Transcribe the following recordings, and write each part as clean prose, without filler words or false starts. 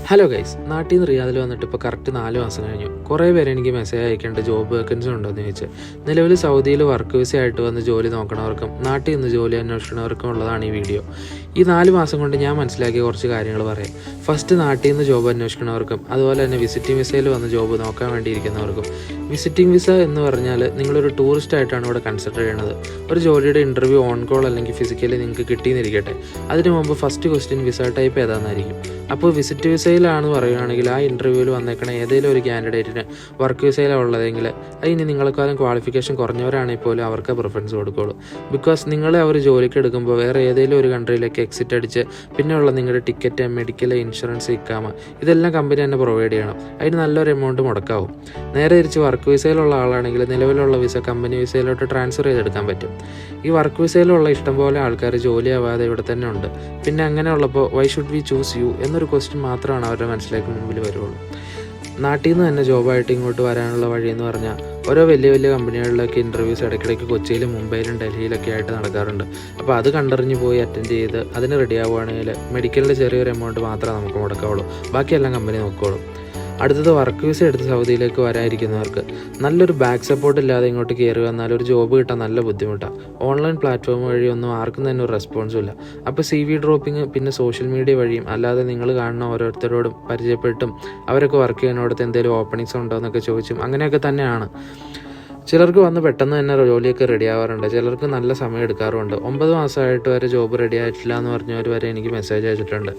Hello guys, നാട്ടിൽ നിന്ന് റിയാദിൽ വന്നിട്ട് ഇപ്പോൾ കറക്റ്റ് 4 മാസം കഴിഞ്ഞു. കുറേ പേര് എനിക്ക് മെസ്സേജ് അയക്കേണ്ട ജോബ് വേക്കൻസി ഉണ്ടോ എന്ന് ചോദിച്ച്. നിലവിൽ സൗദിയിൽ വർക്ക് വിസ ആയിട്ട് വന്ന് ജോലി നോക്കണവർക്കും നാട്ടിൽ നിന്ന് ജോലി അന്വേഷിക്കുന്നവർക്കും ഉള്ളതാണ് ഈ വീഡിയോ. ഈ 4 മാസം കൊണ്ട് ഞാൻ മനസ്സിലാക്കിയ കുറച്ച് കാര്യങ്ങൾ പറയാം. ഫസ്റ്റ്, നാട്ടിൽ നിന്ന് ജോബ് അന്വേഷിക്കുന്നവർക്കും അതുപോലെ തന്നെ വിസിറ്റിംഗ് വിസയിൽ വന്ന് ജോബ് നോക്കാൻ വേണ്ടിയിരിക്കുന്നവർക്കും. വിസിറ്റിംഗ് വിസ എന്ന് പറഞ്ഞാൽ നിങ്ങളൊരു ടൂറിസ്റ്റ് ആയിട്ടാണ് ഇവിടെ കൺസിഡർ ചെയ്യണത്. ഒരു ജോലിയുടെ ഇൻ്റർവ്യൂ ഓൺ കോൾ അല്ലെങ്കിൽ ഫിസിക്കലി നിങ്ങൾക്ക് കിട്ടിയെന്നിരിക്കട്ടെ, അതിന് മുമ്പ് ഫസ്റ്റ് ക്വസ്റ്റ്യൻ വിസ ടൈപ്പ് ഏതാണെന്നായിരിക്കും. അപ്പോൾ വിസിറ്റ് വിസയിലാണ് പറയുകയാണെങ്കിൽ ആ ഇൻ്റർവ്യൂവിൽ വന്നേക്കണ ഏതെങ്കിലും ഒരു കാൻഡിഡേറ്റിന് വർക്ക് വിസയിലാണ് ഉള്ളതെങ്കിൽ അതിന് നിങ്ങളെക്കാളും ക്വാളിഫിക്കേഷൻ കുറഞ്ഞവരാണെങ്കിൽ പോലും അവർക്ക് പ്രിഫറൻസ് കൊടുക്കുകയുള്ളൂ. ബിക്കോസ് നിങ്ങളെ അവർ ജോലിക്ക് എടുക്കുമ്പോൾ വേറെ ഏതെങ്കിലും ഒരു കൺട്രിയിലേക്ക് എക്സിറ്റ് അടിച്ച് പിന്നെയുള്ള നിങ്ങളുടെ ടിക്കറ്റ്, മെഡിക്കൽ, ഇൻഷുറൻസ്, ഇക്കാമ ഇതെല്ലാം കമ്പനി തന്നെ പ്രൊവൈഡ് ചെയ്യണം. അതിന് നല്ലൊരു എമൗണ്ട് മുടക്കാവും. നേരെ തിരിച്ച് വർക്ക് വിസയിലുള്ള ആളാണെങ്കിൽ നിലവിലുള്ള വിസ കമ്പനി വിസയിലോട്ട് ട്രാൻസ്ഫർ ചെയ്തെടുക്കാൻ പറ്റും. ഈ വർക്ക് വിസയിലുള്ള ഇഷ്ടംപോലെ ആൾക്കാർ ജോലിയാവാതെ ഇവിടെ തന്നെ ഉണ്ട്. പിന്നെ അങ്ങനെയുള്ളപ്പോൾ why should we choose you എന്നൊരു ക്വസ്റ്റ്യൻ മാത്രമാണ് അവരുടെ മനസ്സിലേക്ക് മുമ്പിൽ വരുള്ളൂ. നാട്ടിൽ നിന്ന് തന്നെ ജോബായിട്ട് ഇങ്ങോട്ട് വരാനുള്ള വഴിയെന്ന് പറഞ്ഞാൽ ഓരോ വലിയ വലിയ കമ്പനികളിലൊക്കെ ഇൻ്റർവ്യൂസ് ഇടയ്ക്കിടയ്ക്ക് കൊച്ചിയിലും മുംബൈയിലും ഡൽഹിയിലൊക്കെ ആയിട്ട് നടക്കാറുണ്ട്. അപ്പോൾ അത് കണ്ടറിഞ്ഞ് പോയി അറ്റൻഡ് ചെയ്ത് അതിന് റെഡി ആവുകയാണെങ്കിൽ മെഡിക്കലിൻ്റെ ചെറിയൊരു എമൗണ്ട് മാത്രമേ നമുക്ക് മുടക്കാവുള്ളൂ. ബാക്കിയെല്ലാം കമ്പനി നോക്കുകയുള്ളൂ. അടുത്തത്, വർക്ക് വിസ എടുത്ത് സൗദിയിലേക്ക് വരാതിരിക്കുന്നവർക്ക് നല്ലൊരു ബാക്ക് സപ്പോർട്ട് ഇല്ലാതെ ഇങ്ങോട്ട് കയറി വന്നാൽ ഒരു ജോബ് കിട്ടാൻ നല്ല ബുദ്ധിമുട്ടാണ്. ഓൺലൈൻ പ്ലാറ്റ്ഫോം വഴിയൊന്നും ആർക്കും തന്നെ ഒരു റെസ്പോൺസും ഇല്ല. അപ്പോൾ CV ഡ്രോപ്പിംഗ്, പിന്നെ സോഷ്യൽ മീഡിയ വഴിയും അല്ലാതെ നിങ്ങൾ കാണുന്ന ഓരോരുത്തരോടും പരിചയപ്പെട്ടും അവരൊക്കെ വർക്ക് ചെയ്യുന്നിടത്ത് എന്തെങ്കിലും ഓപ്പണിങ്സ് ഉണ്ടോ എന്നൊക്കെ ചോദിച്ചും അങ്ങനെയൊക്കെ തന്നെയാണ്. ചിലർക്ക് വന്ന് പെട്ടെന്ന് തന്നെ ജോലിയൊക്കെ റെഡി ആവാറുണ്ട്, ചിലർക്ക് നല്ല സമയം എടുക്കാറുണ്ട്. 9 മാസമായിട്ട് വരെ ജോബ് റെഡി ആയിട്ടില്ല എന്ന് പറഞ്ഞവർ വരെ എനിക്ക് മെസ്സേജ് അയച്ചിട്ടുണ്ട്.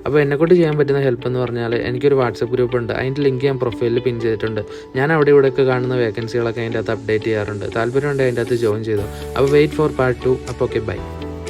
അപ്പോൾ എന്നെക്കൊണ്ട് ചെയ്യാൻ പറ്റുന്ന ഹെൽപ്പ് എന്ന് പറഞ്ഞാൽ എനിക്കൊരു വാട്സപ്പ് ഗ്രൂപ്പ് ഉണ്ട്. അതിൻ്റെ ലിങ്ക് ഞാൻ പ്രൊഫൈലിൽ പിൻ ചെയ്തിട്ടുണ്ട്. ഞാൻ അവിടെ ഇവിടെയൊക്കെ കാണുന്ന വേക്കൻസികളൊക്കെ അതിൻ്റെ അകത്ത് അപ്ഡേറ്റ് ചെയ്യാറുണ്ട്. താല്പര്യമുണ്ടെങ്കിൽ അതിൻ്റെ അകത്ത് ജോയിൻ ചെയ്തു. അപ്പോൾ വെയിറ്റ് ഫോർ പാർട്ട് 2. അപ്പോൾ ഓക്കെ, ബൈ.